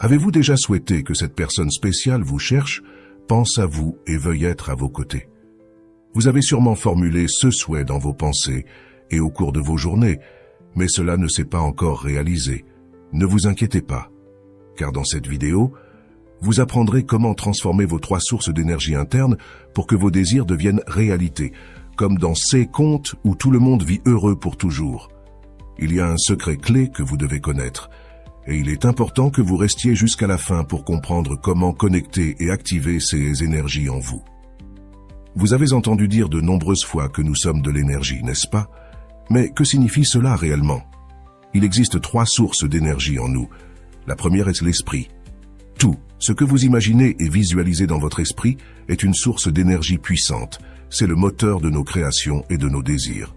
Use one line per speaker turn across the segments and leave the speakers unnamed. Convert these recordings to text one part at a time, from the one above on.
Avez-vous déjà souhaité que cette personne spéciale vous cherche, pense à vous et veuille être à vos côtés? Vous avez sûrement formulé ce souhait dans vos pensées et au cours de vos journées, mais cela ne s'est pas encore réalisé. Ne vous inquiétez pas, car dans cette vidéo, vous apprendrez comment transformer vos 3 sources d'énergie interne pour que vos désirs deviennent réalité, comme dans ces contes où tout le monde vit heureux pour toujours. Il y a un secret clé que vous devez connaître, et il est important que vous restiez jusqu'à la fin pour comprendre comment connecter et activer ces énergies en vous. Vous avez entendu dire de nombreuses fois que nous sommes de l'énergie, n'est-ce pas? Mais que signifie cela réellement? Il existe 3 sources d'énergie en nous. La première est l'esprit. Tout ce que vous imaginez et visualisez dans votre esprit est une source d'énergie puissante. C'est le moteur de nos créations et de nos désirs.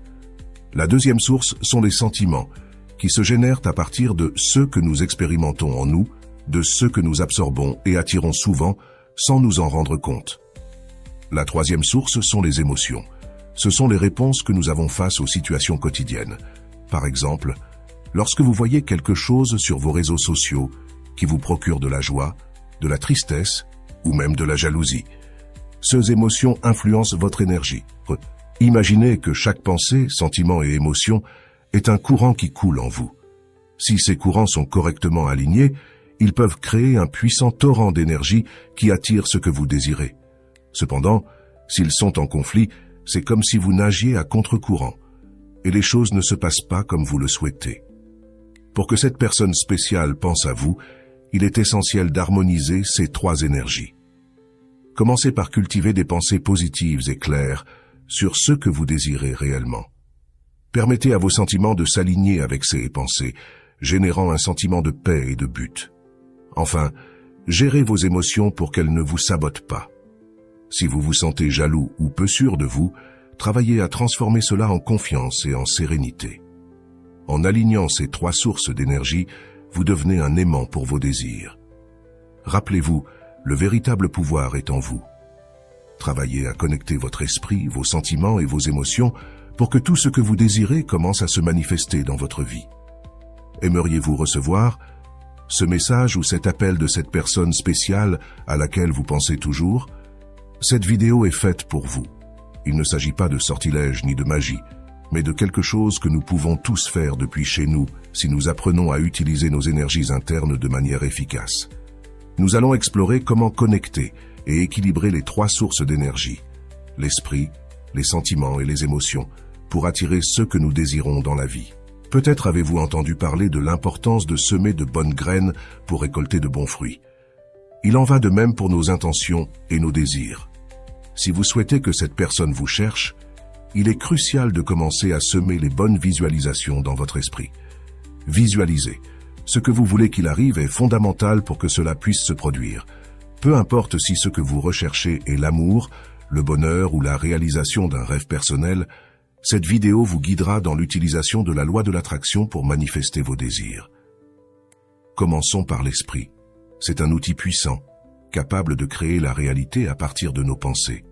La deuxième source sont les sentiments, qui se génèrent à partir de ceux que nous expérimentons en nous, de ceux que nous absorbons et attirons souvent sans nous en rendre compte. La troisième source sont les émotions. Ce sont les réponses que nous avons face aux situations quotidiennes. Par exemple, lorsque vous voyez quelque chose sur vos réseaux sociaux qui vous procure de la joie, de la tristesse ou même de la jalousie. Ces émotions influencent votre énergie. Imaginez que chaque pensée, sentiment et émotion est un courant qui coule en vous. Si ces courants sont correctement alignés, ils peuvent créer un puissant torrent d'énergie qui attire ce que vous désirez. Cependant, s'ils sont en conflit, c'est comme si vous nagiez à contre-courant, et les choses ne se passent pas comme vous le souhaitez. Pour que cette personne spéciale pense à vous, il est essentiel d'harmoniser ces 3 énergies. Commencez par cultiver des pensées positives et claires sur ce que vous désirez réellement. Permettez à vos sentiments de s'aligner avec ces pensées, générant un sentiment de paix et de but. Enfin, gérez vos émotions pour qu'elles ne vous sabotent pas. Si vous vous sentez jaloux ou peu sûr de vous, travaillez à transformer cela en confiance et en sérénité. En alignant ces 3 sources d'énergie, vous devenez un aimant pour vos désirs. Rappelez-vous, le véritable pouvoir est en vous. Travaillez à connecter votre esprit, vos sentiments et vos émotions pour que tout ce que vous désirez commence à se manifester dans votre vie. Aimeriez-vous recevoir ce message ou cet appel de cette personne spéciale à laquelle vous pensez toujours? Cette vidéo est faite pour vous. Il ne s'agit pas de sortilège ni de magie, mais de quelque chose que nous pouvons tous faire depuis chez nous si nous apprenons à utiliser nos énergies internes de manière efficace. Nous allons explorer comment connecter et équilibrer les 3 sources d'énergie, l'esprit, les sentiments et les émotions, pour attirer ce que nous désirons dans la vie. Peut-être avez-vous entendu parler de l'importance de semer de bonnes graines pour récolter de bons fruits. Il en va de même pour nos intentions et nos désirs. Si vous souhaitez que cette personne vous cherche, il est crucial de commencer à semer les bonnes visualisations dans votre esprit. Visualiser. Ce que vous voulez qu'il arrive est fondamental pour que cela puisse se produire. Peu importe si ce que vous recherchez est l'amour, le bonheur ou la réalisation d'un rêve personnel, cette vidéo vous guidera dans l'utilisation de la loi de l'attraction pour manifester vos désirs. Commençons par l'esprit. C'est un outil puissant, capable de créer la réalité à partir de nos pensées.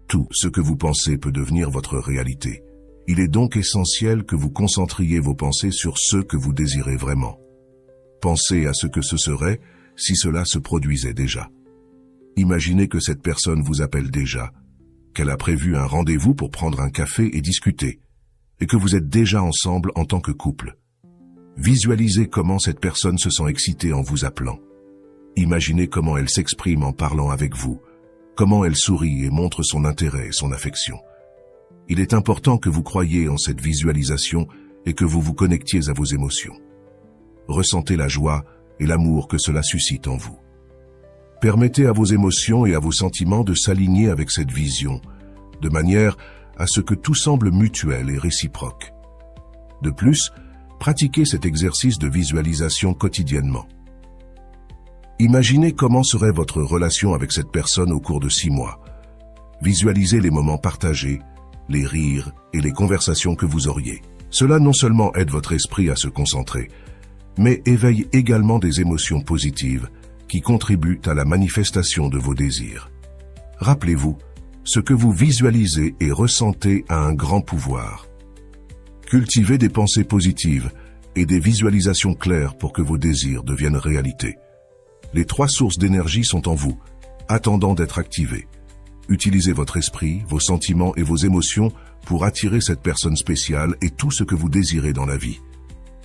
Tout ce que vous pensez peut devenir votre réalité. Il est donc essentiel que vous concentriez vos pensées sur ce que vous désirez vraiment. Pensez à ce que ce serait si cela se produisait déjà. Imaginez que cette personne vous appelle déjà, qu'elle a prévu un rendez-vous pour prendre un café et discuter, et que vous êtes déjà ensemble en tant que couple. Visualisez comment cette personne se sent excitée en vous appelant. Imaginez comment elle s'exprime en parlant avec vous, comment elle sourit et montre son intérêt et son affection. Il est important que vous croyiez en cette visualisation et que vous vous connectiez à vos émotions. Ressentez la joie et l'amour que cela suscite en vous. Permettez à vos émotions et à vos sentiments de s'aligner avec cette vision, de manière à ce que tout semble mutuel et réciproque. De plus, pratiquez cet exercice de visualisation quotidiennement. Imaginez comment serait votre relation avec cette personne au cours de 6 mois. Visualisez les moments partagés, les rires et les conversations que vous auriez. Cela non seulement aide votre esprit à se concentrer, mais éveille également des émotions positives qui contribuent à la manifestation de vos désirs. Rappelez-vous, ce que vous visualisez et ressentez a un grand pouvoir. Cultivez des pensées positives et des visualisations claires pour que vos désirs deviennent réalité. Les 3 sources d'énergie sont en vous, attendant d'être activées. Utilisez votre esprit, vos sentiments et vos émotions pour attirer cette personne spéciale et tout ce que vous désirez dans la vie.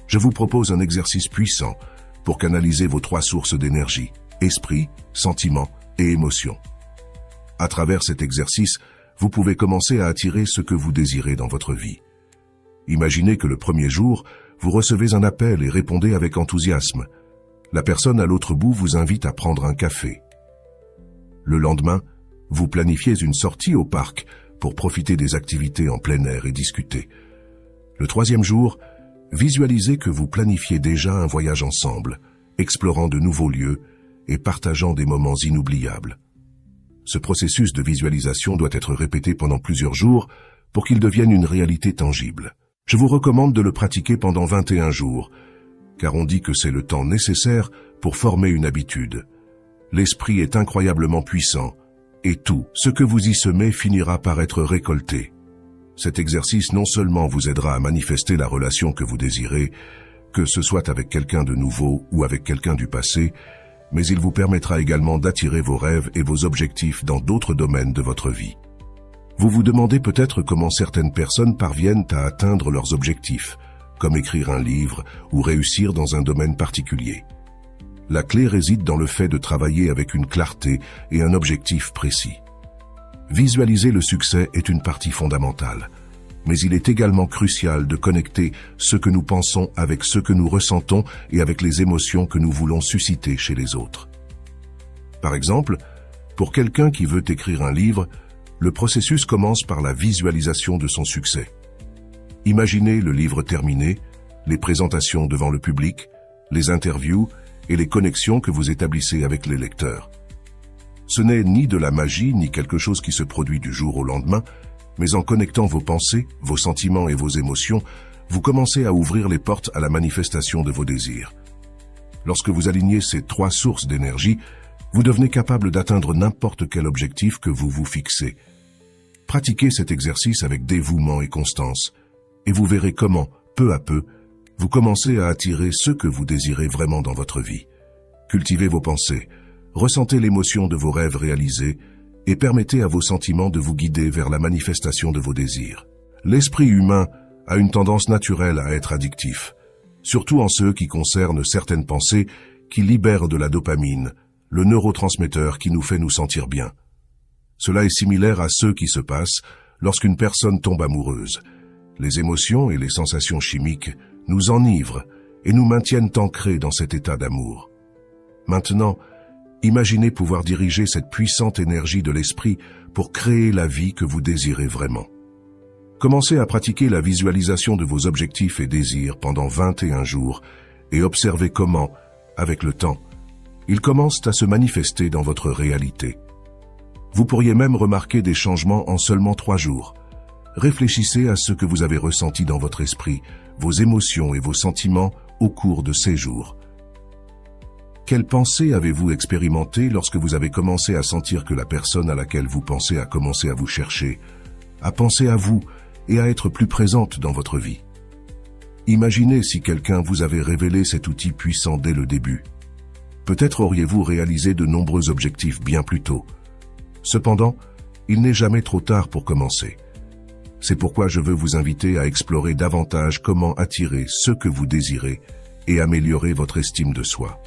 Je vous propose un exercice puissant pour canaliser vos 3 sources d'énergie, esprit, sentiments et émotions. À travers cet exercice, vous pouvez commencer à attirer ce que vous désirez dans votre vie. Imaginez que le premier jour, vous recevez un appel et répondez avec enthousiasme. La personne à l'autre bout vous invite à prendre un café. Le lendemain, vous planifiez une sortie au parc pour profiter des activités en plein air et discuter. Le 3e jour, visualisez que vous planifiez déjà un voyage ensemble, explorant de nouveaux lieux et partageant des moments inoubliables. Ce processus de visualisation doit être répété pendant plusieurs jours pour qu'il devienne une réalité tangible. Je vous recommande de le pratiquer pendant 21 jours, car on dit que c'est le temps nécessaire pour former une habitude. L'esprit est incroyablement puissant, et tout ce que vous y semez finira par être récolté. Cet exercice non seulement vous aidera à manifester la relation que vous désirez, que ce soit avec quelqu'un de nouveau ou avec quelqu'un du passé, mais il vous permettra également d'attirer vos rêves et vos objectifs dans d'autres domaines de votre vie. Vous vous demandez peut-être comment certaines personnes parviennent à atteindre leurs objectifs, comme écrire un livre ou réussir dans un domaine particulier. La clé réside dans le fait de travailler avec une clarté et un objectif précis. Visualiser le succès est une partie fondamentale, mais il est également crucial de connecter ce que nous pensons avec ce que nous ressentons et avec les émotions que nous voulons susciter chez les autres. Par exemple, pour quelqu'un qui veut écrire un livre, le processus commence par la visualisation de son succès. Imaginez le livre terminé, les présentations devant le public, les interviews et les connexions que vous établissez avec les lecteurs. Ce n'est ni de la magie ni quelque chose qui se produit du jour au lendemain, mais en connectant vos pensées, vos sentiments et vos émotions, vous commencez à ouvrir les portes à la manifestation de vos désirs. Lorsque vous alignez ces 3 sources d'énergie, vous devenez capable d'atteindre n'importe quel objectif que vous vous fixez. Pratiquez cet exercice avec dévouement et constance, et vous verrez comment, peu à peu, vous commencez à attirer ce que vous désirez vraiment dans votre vie. Cultivez vos pensées, ressentez l'émotion de vos rêves réalisés et permettez à vos sentiments de vous guider vers la manifestation de vos désirs. L'esprit humain a une tendance naturelle à être addictif, surtout en ce qui concerne certaines pensées qui libèrent de la dopamine, le neurotransmetteur qui nous fait nous sentir bien. Cela est similaire à ce qui se passe lorsqu'une personne tombe amoureuse. Les émotions et les sensations chimiques nous enivrent et nous maintiennent ancrés dans cet état d'amour. Maintenant, imaginez pouvoir diriger cette puissante énergie de l'esprit pour créer la vie que vous désirez vraiment. Commencez à pratiquer la visualisation de vos objectifs et désirs pendant 21 jours et observez comment, avec le temps, ils commencent à se manifester dans votre réalité. Vous pourriez même remarquer des changements en seulement 3 jours. Réfléchissez à ce que vous avez ressenti dans votre esprit, vos émotions et vos sentiments au cours de ces jours. Quelles pensées avez-vous expérimentées lorsque vous avez commencé à sentir que la personne à laquelle vous pensez a commencé à vous chercher, à penser à vous et à être plus présente dans votre vie? Imaginez si quelqu'un vous avait révélé cet outil puissant dès le début. Peut-être auriez-vous réalisé de nombreux objectifs bien plus tôt. Cependant, il n'est jamais trop tard pour commencer. C'est pourquoi je veux vous inviter à explorer davantage comment attirer ce que vous désirez et améliorer votre estime de soi.